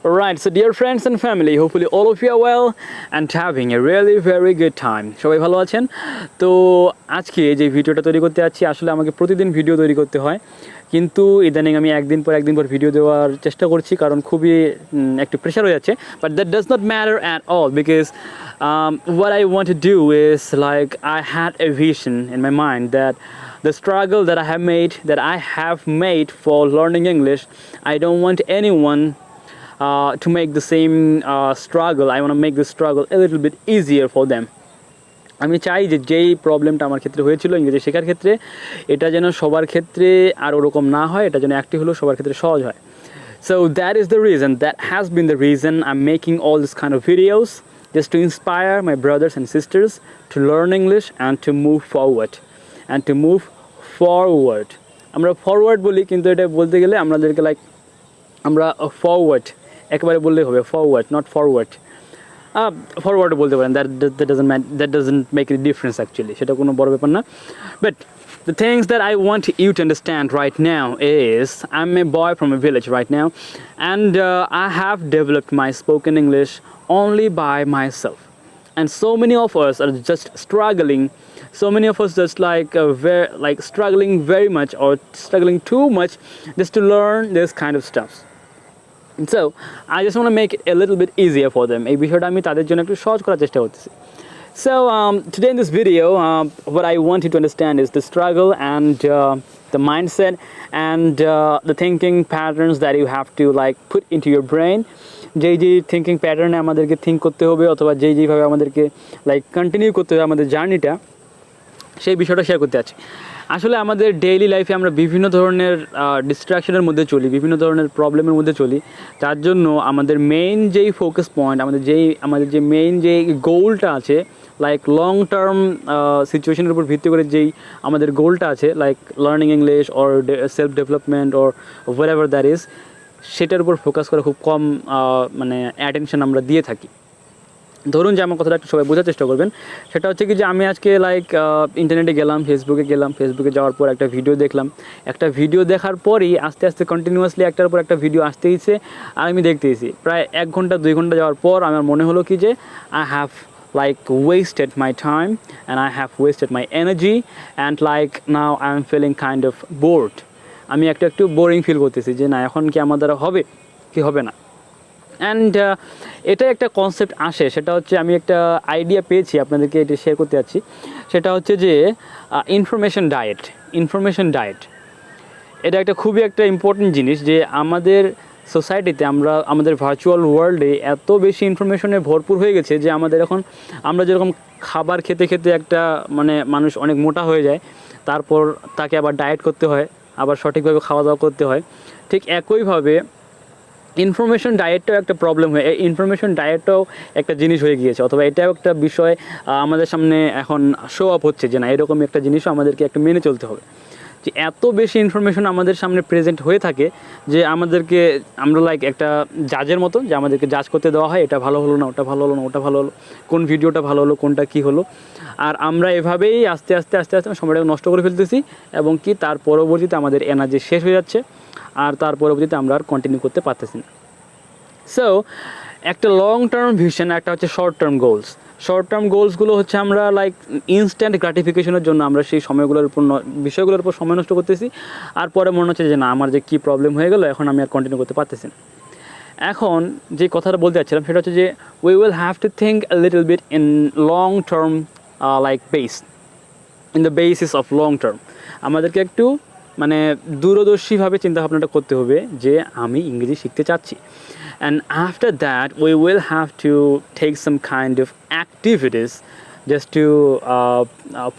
Alright, so dear friends and family, hopefully all of you are well and having a really very good time. সবাই ভালো আছেন? তো আজকে যে ভিডিওটা তৈরি করতে যাচ্ছি আসলে আমাকে প্রতিদিন ভিডিও তৈরি করতে হয়, কিন্তু ইদানিং আমি একদিন পর ভিডিও দেওয়ার চেষ্টা করছি কারণ খুবই একটু প্রেশার হয়ে যাচ্ছে, but that does not matter at all because what I want to do is like I had a vision in my mind that the struggle that I have made for learning English, I don't want anyone to make the same struggle. I want to make the struggle a little bit easier for them. আমি চাই যে যেই প্রবলেমটা আমার ক্ষেত্রে হয়েছিল ইংরেজি শেখার ক্ষেত্রে, এটা যেন সবার ক্ষেত্রে আর ওরকম না হয়, এটা যেন একটি হলেও সবার ক্ষেত্রে সহজ হয়. So that is the reason, that has been the reason I'm making all this kind of videos, just to inspire my brothers and sisters to learn English and to move forward. আমরা forward বলি, কিন্তু এটা বলতে গেলে আমাদেরকে আমরা forward একবারে বললেই হবে, ফরওয়ার্ড নট ফরওয়ার্ড. ফরওয়ার্ডও বলতে পারেন, that doesn't make any difference actually, সেটা কোনো বড় ব্যাপার না. But the things that I want you to understand right now is I'm a boy from a village right now, and I have developed my spoken English only by myself. And so many of us are just struggling. So many of us just struggling very much or struggling too much just to learn this kind of stuff. So I just want to make it a little bit easier for them. এই বিষয়টা আমি তাদের জন্য একটু সহজ করার চেষ্টা করতেছি. So today in this video, what I want you to understand is the struggle and the mindset and the thinking patterns that you have to put into your brain. যেই থিঙ্কিং প্যাটার্নে আমাদেরকে থিঙ্ক করতে হবে অথবা যেইভাবে আমাদেরকে continue করতে হবে আমাদের জার্নিটা, সেই বিষয়টা শেয়ার করতে আছি. আসলে আমাদের ডেইলি লাইফে আমরা বিভিন্ন ধরনের ডিস্ট্রাকশনের মধ্যে চলি, বিভিন্ন ধরনের প্রবলেমের মধ্যে চলি. তার জন্য আমাদের মেইন যেই ফোকাস পয়েন্ট, আমাদের যে মেইন যে গোলটা আছে, লং টার্ম সিচুয়েশনের উপর ভিত্তি করে যেই আমাদের গোলটা আছে, learning English or self development or whatever that is, সেটার উপর ফোকাস করে খুব কম অ্যাটেনশন আমরা দিয়ে থাকি. ধরুন যে আমার কথাটা একটু সবাই বোঝার চেষ্টা করবেন. সেটা হচ্ছে কি যে আমি আজকে ইন্টারনেটে গেলাম, ফেসবুকে যাওয়ার পর একটা ভিডিও দেখলাম. একটা ভিডিও দেখার পরই আস্তে আস্তে কন্টিনিউয়াসলি একটার পর একটা ভিডিও আসতেইছে আর আমি দেখতেইছি. প্রায় 1 ঘন্টা 2 ঘন্টা যাওয়ার পর আমার মনে হলো কি যে I have wasted my time and I have wasted my energy and now I am feeling kind of bored. আমি একটু বোরিং ফিল করতেছি যে না, এখন কি আমার দ্বারা হবে কি হবে না. অ্যান্ড এটা একটা কনসেপ্ট আসে, সেটা হচ্ছে আমি একটা আইডিয়া পেয়েছি আপনাদেরকে এটা শেয়ার করতে যাচ্ছি. সেটা হচ্ছে যে ইনফরমেশন ডায়েট. এটা একটা খুবই একটা ইম্পর্টেন্ট জিনিস যে আমাদের সোসাইটিতে আমাদের ভার্চুয়াল ওয়ার্ল্ডে এত বেশি ইনফরমেশনে ভরপুর হয়ে গেছে যে আমরা যেরকম খাবার খেতে একটা মানুষ অনেক মোটা হয়ে যায়, তারপর তাকে আবার ডায়েট করতে হয়, আবার সঠিকভাবে খাওয়া দাওয়া করতে হয়, ঠিক একইভাবে ইনফরমেশন ডায়েটটাও একটা প্রবলেম হয়ে, ইনফরমেশন ডায়েটটাও একটা জিনিস হয়ে গিয়েছে, অথবা এটাও একটা বিষয় আমাদের সামনে এখন শো আপ হচ্ছে যে না, এরকমই একটা জিনিসও আমাদেরকে একটা মেনে চলতে হবে. যে এত বেশি ইনফরমেশন আমাদের সামনে প্রেজেন্ট হয়ে থাকে যে আমরা একটা জাজের মতো, যে আমাদেরকে জাজ করতে দেওয়া হয়, এটা ভালো হলো না, ওটা ভালো হলো না, ওটা ভালো হলো, কোন ভিডিওটা ভালো হলো, কোনটা কী হলো. আর আমরা এভাবেই আস্তে আস্তে সময়টা নষ্ট করে ফেলতেছি, এবং কি তার পরবর্তীতে আমাদের এনার্জি শেষ হয়ে যাচ্ছে, আর তার পরবর্তীতে আমরা আর কন্টিনিউ করতে পারতেছি না. সো একটা লং টার্ম ভিশন, একটা হচ্ছে শর্ট টার্ম গোলসগুলো হচ্ছে আমরা ইনস্ট্যান্ট গ্র্যাটিফিকেশনের জন্য আমরা সেই বিষয়গুলোর উপর সময় নষ্ট করতেছি, আর পরে মনে হচ্ছে যে না, আমার যে কী প্রবলেম হয়ে গেলো, এখন আমি আর কন্টিনিউ করতে পারতেছি না. এখন যে কথাটা বলতে যাচ্ছিলাম সেটা হচ্ছে যে we will have to think a little bit in long term, in the basis of long term. আমাদেরকে একটু দূরদর্শীভাবে চিন্তাভাবনাটা করতে হবে যে আমি ইংরেজি শিখতে চাচ্ছি. And after that we will have to take some kind of activities just to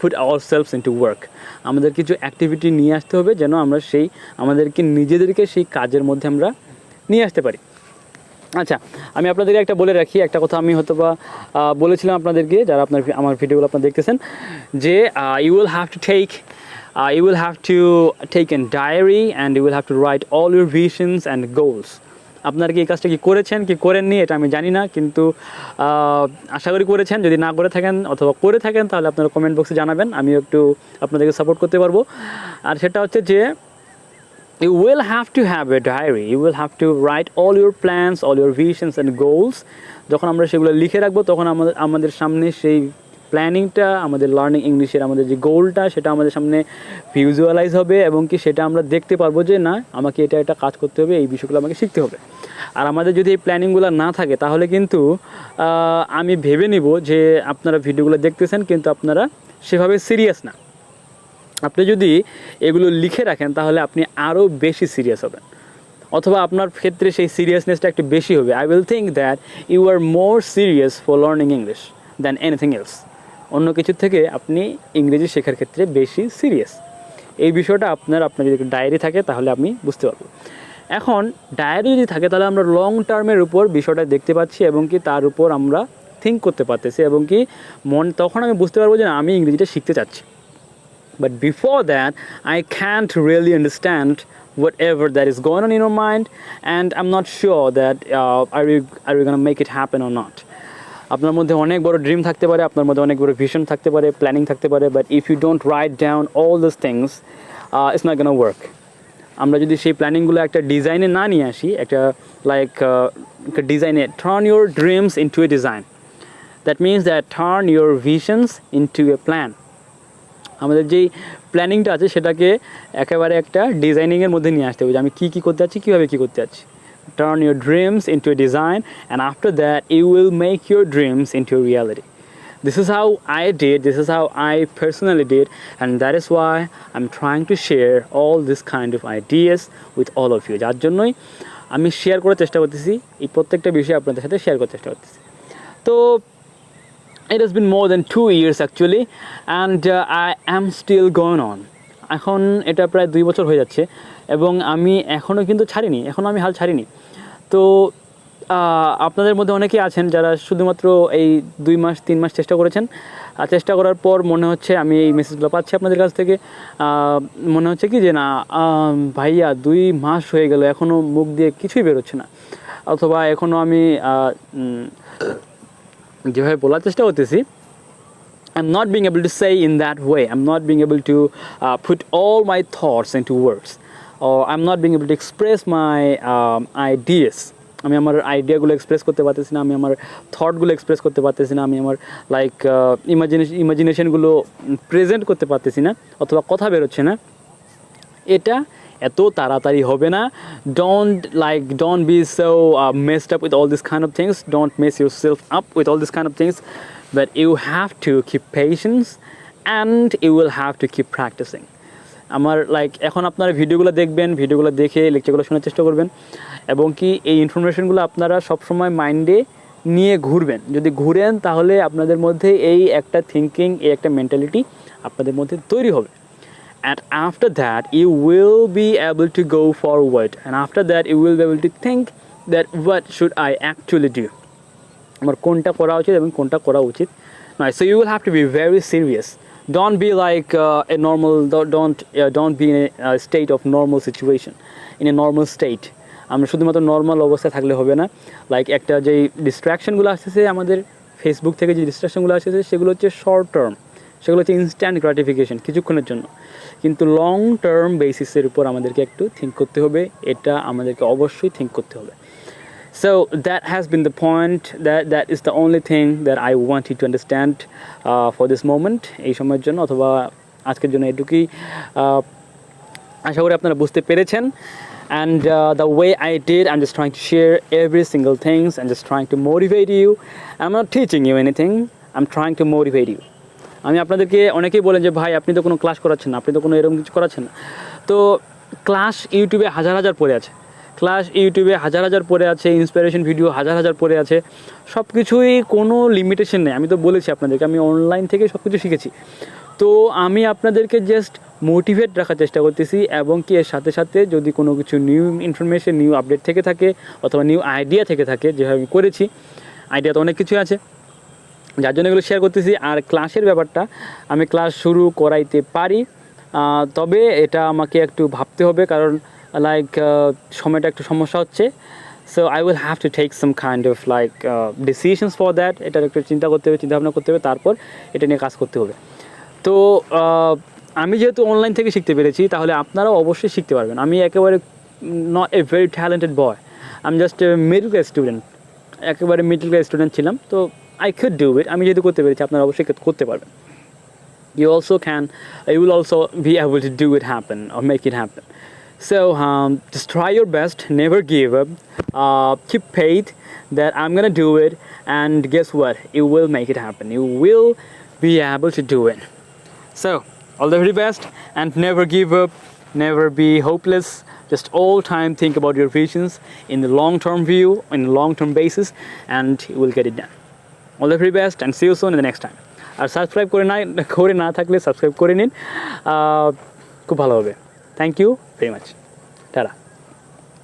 put ourselves into work. আমাদের কিছু অ্যাক্টিভিটি নিয়ে আসতে হবে যেন আমরা আমাদেরকে নিজেদেরকে সেই কাজের মধ্যে আমরা নিয়ে আসতে পারি. আচ্ছা, আমি আপনাদেরকে একটা বলে রাখি, একটা কথা আমি হয়তোবা বলেছিলাম আপনাদেরকে, যারা আমার ভিডিওগুলো আপনারা দেখতেছেন, যে you will have to take a diary and you will have to write all your visions and goals. আপনারা কি এই কাজটা কি করেছেন কি করেননি এটা আমি জানি না, কিন্তু আশা করি করেছেন. যদি না করে থাকেন অথবা করে থাকেন তাহলে আপনারা কমেন্ট বক্সে জানাবেন, আমিও একটু আপনাদেরকে সাপোর্ট করতে পারবো. আর সেটা হচ্ছে যে you will have to have a diary. You will have to write all your plans, all your visions and goals. যখন আমরা সেগুলো লিখে রাখবো তখন আমাদের সামনে সেই প্ল্যানিংটা, আমাদের লার্নিং ইংলিশের আমাদের যে গোলটা, সেটা আমাদের সামনে ভিজুয়ালাইজ হবে এবং কি সেটা আমরা দেখতে পারবো যে না, আমাকে এটা কাজ করতে হবে, এই বিষয়গুলো আমাকে শিখতে হবে। আর আমাদের যদি এই প্ল্যানিংগুলো না থাকে তাহলে কিন্তু আমি ভেবে নিব যে আপনারা ভিডিওগুলো দেখতেছেন কিন্তু আপনারা সেভাবে সিরিয়াস না। আপনি যদি এগুলো লিখে রাখেন তাহলে আপনি আরও বেশি সিরিয়াস হবেন, অথবা আপনার ক্ষেত্রে সেই সিরিয়াসনেসটা একটু বেশি হবে। I will think that you are more serious for learning English than anything else. অন্য কিছুর থেকে আপনি ইংরেজি শেখার ক্ষেত্রে বেশি সিরিয়াস। এই বিষয়টা আপনার যদি ডায়েরি থাকে তাহলে আমি বুঝতে পারবো। এখন ডায়েরি যদি থাকে তাহলে আমরা লং টার্মের উপর বিষয়টা দেখতে পাচ্ছি এবং কি তার উপর আমরা থিঙ্ক করতে পারতেছি এবং কি তখন আমি বুঝতে পারবো যে না, আমি ইংরেজিটা শিখতে চাচ্ছি। But before that, I can't really understand whatever that is going on in your mind, and I'm not sure that are you going to make it happen or not. আপনার মধ্যে অনেক বড় ড্রিম থাকতে পারে, আপনার মধ্যে অনেক বড় ভিশন থাকতে পারে, প্ল্যানিং থাকতে পারে, but if you don't write down all this things, it's not gonna work. আমরা যদি সেই প্ল্যানিংগুলো একটা ডিজাইনে না নিয়ে আসি, একটা ডিজাইনে, turn your dreams into a design, that means that turn your visions into a plan. আমাদের যেই প্ল্যানিংটা আছে সেটাকে একেবারে একটা ডিজাইনিংয়ের মধ্যে নিয়ে আসতে হবে যে আমি কী করতে যাচ্ছি, কীভাবে কী করতে যাচ্ছি। Turn your dreams into a design, and after that you will make your dreams into a reality. This is how I did, this is how I personally did, and that is why I'm trying to share all this kind of ideas with all of you. যার জন্যই আমি share করার চেষ্টা করতেছি, এই প্রত্যেকটা বিষয় আপনাদের সাথে শেয়ার করার চেষ্টা করতেছি। তো it has been more than 2 years actually, and I am still going on. এখন এটা প্রায় 2 বছর হয়ে যাচ্ছে এবং আমি এখনও কিন্তু ছাড়িনি, এখনও আমি হাল ছাড়িনি। তো আপনাদের মধ্যে অনেকেই আছেন যারা শুধুমাত্র এই 2 মাস 3 মাস চেষ্টা করেছেন, আর চেষ্টা করার পর মনে হচ্ছে, আমি এই মেসেজগুলো পাচ্ছি আপনাদের কাছ থেকে, মনে হচ্ছে কি যে না ভাইয়া 2 মাস হয়ে গেল এখনও মুখ দিয়ে কিছুই বেরোচ্ছে না, অথবা এখনও আমি যেভাবে বলার চেষ্টা করতেছি I'm not being able to say in that way, I'm not being able to put all my thoughts into words, or I'm not being able to express my ideas. আমি আমার আইডিয়াগুলো এক্সপ্রেস করতে পারতেছি না, আমি আমার থটগুলো এক্সপ্রেস করতে পারতেছি না, আমি আমার ইমাজিনেশনগুলো প্রেজেন্ট করতে পারতেছি না, অথবা কথা বেরোচ্ছে না। এটা এত তাড়াতাড়ি হবে না। Don't be so messed up with all these kind of things, don't mess yourself up with all these kind of things, but you have to keep patience and you will have to keep practicing. আমার এখন আপনারা ভিডিওগুলো দেখবেন, ভিডিওগুলো দেখে লেকচারগুলো শোনার চেষ্টা করবেন এবং কি এই ইনফরমেশনগুলো আপনারা সবসময় মাইন্ডে নিয়ে ঘুরবেন। যদি ঘুরেন তাহলে আপনাদের মধ্যে এই একটা থিঙ্কিং, এই একটা মেন্টালিটি আপনাদের মধ্যে তৈরি হবে। And after that you will be able to go forward, and after that you will be able to think that what should I actually do, আমার কোনটা করা উচিত এবং কোনটা করা উচিত নয়। So you will have to be very serious. Don't be like a normal, don't be in a state of normal situation, in a normal state. আমরা শুধুমাত্র নর্মাল অবস্থায় থাকলে হবে না। একটা যেই ডিস্ট্র্যাকশনগুলো আসতেছে আমাদের ফেসবুক থেকে, যে ডিস্ট্র্যাকশনগুলো আসতেছে সেগুলো হচ্ছে শর্ট টার্ম, সেগুলো হচ্ছে ইনস্ট্যান্ট গ্র্যাটিফিকেশন, কিছুক্ষণের জন্য। কিন্তু লং টার্ম বেসিসের উপর আমাদেরকে একটু থিঙ্ক করতে হবে, এটা আমাদেরকে অবশ্যই থিঙ্ক করতে হবে। So that has been the point, that is the only thing that I want you to understand for this moment, এই সময়ের জন্য অথবা আজকের জন্য এটুকুই আশা করি আপনারা বুঝতে পেরেছেন। And the way I did, I'm just trying to share every single things and just trying to motivate you. I'm not teaching you anything, I'm trying to motivate you. আমি আপনাদেরকে অনেকেই বলেন যে ভাই আপনি তো কোনো ক্লাস করাচ্ছেন না, আপনি তো কোনো এরকম কিছু করাচ্ছেন না। তো ক্লাস ইউটিউবে হাজার পড়ে আছে, ক্লাস ইউটিউবে হাজার পড়ে আছে, ইন্সপিরেশন ভিডিও হাজার পড়ে আছে, সব কিছুই কোনো লিমিটেশন নেই। আমি তো বলেছি আপনাদেরকে আমি অনলাইন থেকে সব কিছু শিখেছি। তো আমি আপনাদেরকে জাস্ট মোটিভেট রাখার চেষ্টা করতেছি এবং কি এর সাথে সাথে যদি কোনো কিছু নিউ ইনফরমেশন, নিউ আপডেট থেকে থাকে অথবা নিউ আইডিয়া থেকে থাকে, যেভাবে আমি করেছি, আইডিয়া তো অনেক কিছু আছে, যার জন্য এগুলো শেয়ার করতেছি। আর ক্লাসের ব্যাপারটা, আমি ক্লাস শুরু করাইতে পারি, তবে এটা আমাকে একটু ভাবতে হবে, কারণ সময়টা একটু সমস্যা হচ্ছে। So I will have to take some kind of decisions for that. এটার একটু চিন্তা করতে হবে, চিন্তাভাবনা করতে হবে, তারপর এটা নিয়ে কাজ করতে হবে। তো আমি যেহেতু অনলাইন থেকে শিখতে পেরেছি তাহলে আপনারাও অবশ্যই শিখতে পারবেন। আমি একেবারে নট এ ভেরি ট্যালেন্টেড বয়, আমি just a middle class student, একেবারে মিডল ক্লাস স্টুডেন্ট ছিলাম, তো আই কুড ডু ইট। আমি যেহেতু করতে পেরেছি আপনারা অবশ্যই করতে পারবেন। You also can, you will also be able to do it happen or make it happen. So just try your best, never give up, keep faith that I'm gonna do it, and guess what, you will make it happen, you will be able to do it. So all the very best, and never give up, never be hopeless, just all time think about your visions in the long term view, in a long term basis, and you will get it done. All the very best, and see you soon in the next time. আর subscribe করে না থাকলে subscribe করে নিন, খুব ভালো হবে। Thank you very much.